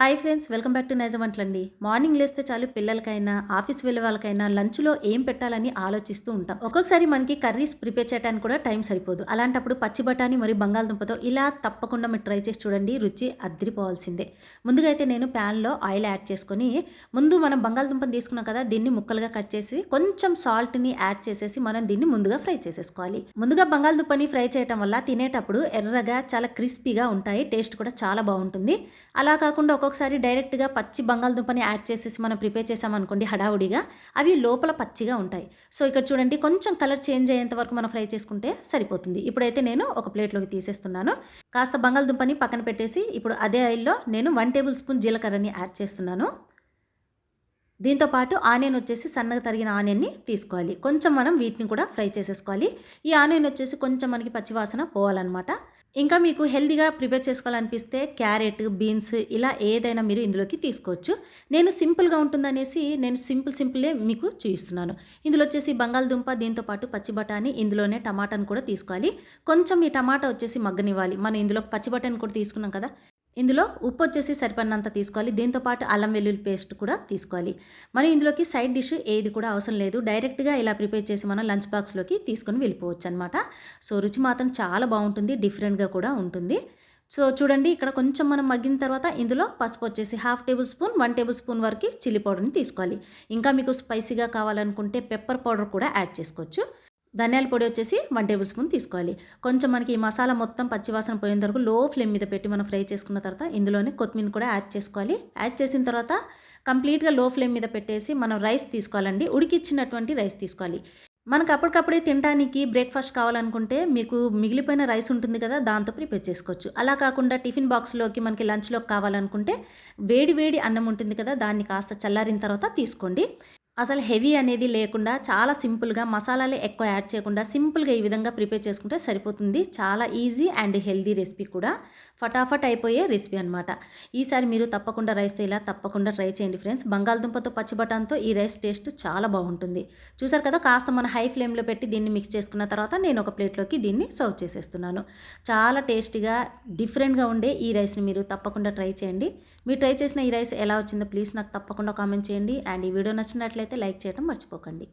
Hi friends, welcome back to Nizam వంటలండి. Morning లేస్తే చాలు పిల్లలకైనా ఆఫీస్ వెళ్ళే వాళ్ళకైనా లంచ్లో ఏం పెట్టాలని ఆలోచిస్తూ ఉంటాం. ఒక్కొక్కసారి మనకి కర్రీస్ ప్రిపేర్ చేయడానికి కూడా టైం సరిపోదు. అలాంటప్పుడు పచ్చి బఠానీ మరియు బంగాళదుంపతో ఇలా తప్పకుండా మీరు ట్రై చేసి చూడండి, రుచి అద్దిరిపోవాల్సిందే. ముందుగా అయితే నేను ప్యాన్లో ఆయిల్ యాడ్ చేసుకొని ముందు మనం బంగాళదుంపని తీసుకున్నాం కదా, దీన్ని ముక్కలుగా కట్ చేసి కొంచెం సాల్ట్ని యాడ్ చేసేసి మనం దీన్ని ముందుగా ఫ్రై చేసేసుకోవాలి. ముందుగా బంగాళదుంపని ఫ్రై చేయడం వల్ల తినేటప్పుడు ఎర్రగా చాలా క్రిస్పీగా ఉంటాయి, టేస్ట్ కూడా చాలా బాగుంటుంది. అలా కాకుండా ఒక్కొక్కసారి డైరెక్ట్గా పచ్చి బంగాళదుంపని యాడ్ చేసేసి మనం ప్రిపేర్ చేసామనుకోండి హడావుడిగా, అవి లోపల పచ్చిగా ఉంటాయి. సో ఇక్కడ చూడండి, కొంచెం కలర్ చేంజ్ అయ్యేంత వరకు మనం ఫ్రై చేసుకుంటే సరిపోతుంది. ఇప్పుడైతే నేను ఒక ప్లేట్లోకి తీసేస్తున్నాను. కాస్త బంగాళదుంపని పక్కన పెట్టేసి ఇప్పుడు అదే ఆయిల్లో నేను 1 టేబుల్ స్పూన్ జీలకర్రని యాడ్ చేస్తున్నాను. దీంతోపాటు ఆనియన్ వచ్చేసి సన్నగా తరిగిన ఆనియన్ని తీసుకోవాలి. కొంచెం మనం వీటిని కూడా ఫ్రై చేసేసుకోవాలి. ఈ ఆనియన్ వచ్చేసి కొంచెం మనకి పచ్చివాసన పోవాలన్నమాట. ఇంకా మీకు హెల్తీగా ప్రిపేర్ చేసుకోవాలనిపిస్తే క్యారెట్, బీన్స్ ఇలా ఏదైనా మీరు ఇందులోకి తీసుకోవచ్చు. నేను సింపుల్గా ఉంటుందనేసి నేను సింపులే మీకు చూపిస్తున్నాను. ఇందులో వచ్చేసి బంగాళదుంప, దీంతోపాటు పచ్చి బఠానీ, ఇందులోనే టమాటాను కూడా తీసుకోవాలి. కొంచెం ఈ టమాటా వచ్చేసి మగ్గనివ్వాలి. మనం ఇందులో పచ్చి బఠానీ కూడా తీసుకున్నాం కదా, ఇందులో ఉప్పు వచ్చేసి సరిపడినంత తీసుకోవాలి. దీంతోపాటు అల్లం వెల్లుల్లి పేస్ట్ కూడా తీసుకోవాలి. మరి ఇందులోకి సైడ్ డిష్ ఏది కూడా అవసరం లేదు, డైరెక్ట్గా ఇలా ప్రిపేర్ చేసి మనం లంచ్ బాక్స్లోకి తీసుకొని వెళ్ళిపోవచ్చు అనమాట. సో రుచి మాత్రం చాలా బాగుంటుంది, డిఫరెంట్గా కూడా ఉంటుంది. సో చూడండి, ఇక్కడ కొంచెం మనం మగ్గిన తర్వాత ఇందులో పసుపు వచ్చేసి 1/2 టేబుల్ స్పూన్, 1 టేబుల్ స్పూన్ వరకు చిల్లీ పౌడర్ని తీసుకోవాలి. ఇంకా మీకు స్పైసీగా కావాలనుకుంటే పెప్పర్ పౌడర్ కూడా యాడ్ చేసుకోవచ్చు. ధనియాల పొడి వచ్చేసి 1 టేబుల్ స్పూన్ తీసుకోవాలి. కొంచెం మనకి ఈ మసాలా మొత్తం పచ్చివాసన పోయేంత వరకు లో ఫ్లేమ్ మీద పెట్టి మనం ఫ్రై చేసుకున్న తర్వాత ఇందులోనే కొత్తిమీర కూడా యాడ్ చేసుకోవాలి. యాడ్ చేసిన తర్వాత కంప్లీట్గా లో ఫ్లేమ్ మీద పెట్టేసి మనం రైస్ తీసుకోవాలండి. ఉడికిచ్చినటువంటి రైస్ తీసుకోవాలి. మనకు అప్పటికప్పుడే తినడానికి బ్రేక్ఫాస్ట్ కావాలనుకుంటే మీకు మిగిలిపోయిన రైస్ ఉంటుంది కదా, దాంతో ప్రిపేర్ చేసుకోవచ్చు. అలా కాకుండా టిఫిన్ బాక్స్లోకి మనకి లంచ్లోకి కావాలనుకుంటే వేడి వేడి అన్నం ఉంటుంది కదా, దాన్ని కాస్త చల్లారిన తర్వాత తీసుకోండి. అసలు హెవీ అనేది లేకుండా చాలా సింపుల్గా, మసాలాలు ఎక్కువ యాడ్ చేయకుండా సింపుల్గా ఈ విధంగా ప్రిపేర్ చేసుకుంటే సరిపోతుంది. చాలా ఈజీ అండ్ హెల్దీ రెసిపీ కూడా, ఫటాఫట్ అయిపోయే రెసిపీ అనమాట. ఈసారి మీరు తప్పకుండా రైస్ ఇలా తప్పకుండా ట్రై చేయండి ఫ్రెండ్స్. బంగాళదుంపతో పచ్చి బఠానీతో ఈ రైస్ టేస్ట్ చాలా బాగుంటుంది. చూసారు కదా, కాస్త మన హై ఫ్లేమ్లో పెట్టి దీన్ని మిక్స్ చేసుకున్న తర్వాత నేను ఒక ప్లేట్లోకి దీన్ని సర్వ్ చేసేస్తున్నాను. చాలా టేస్టీగా డిఫరెంట్గా ఉండే ఈ రైస్ని మీరు తప్పకుండా ట్రై చేయండి. మీరు ట్రై చేసిన ఈ రైస్ ఎలా వచ్చిందో ప్లీజ్ నాకు తప్పకుండా కామెంట్ చేయండి. అండ్ ఈ వీడియో నచ్చినట్లయితే లైక్ చేయడం మర్చిపోకండి.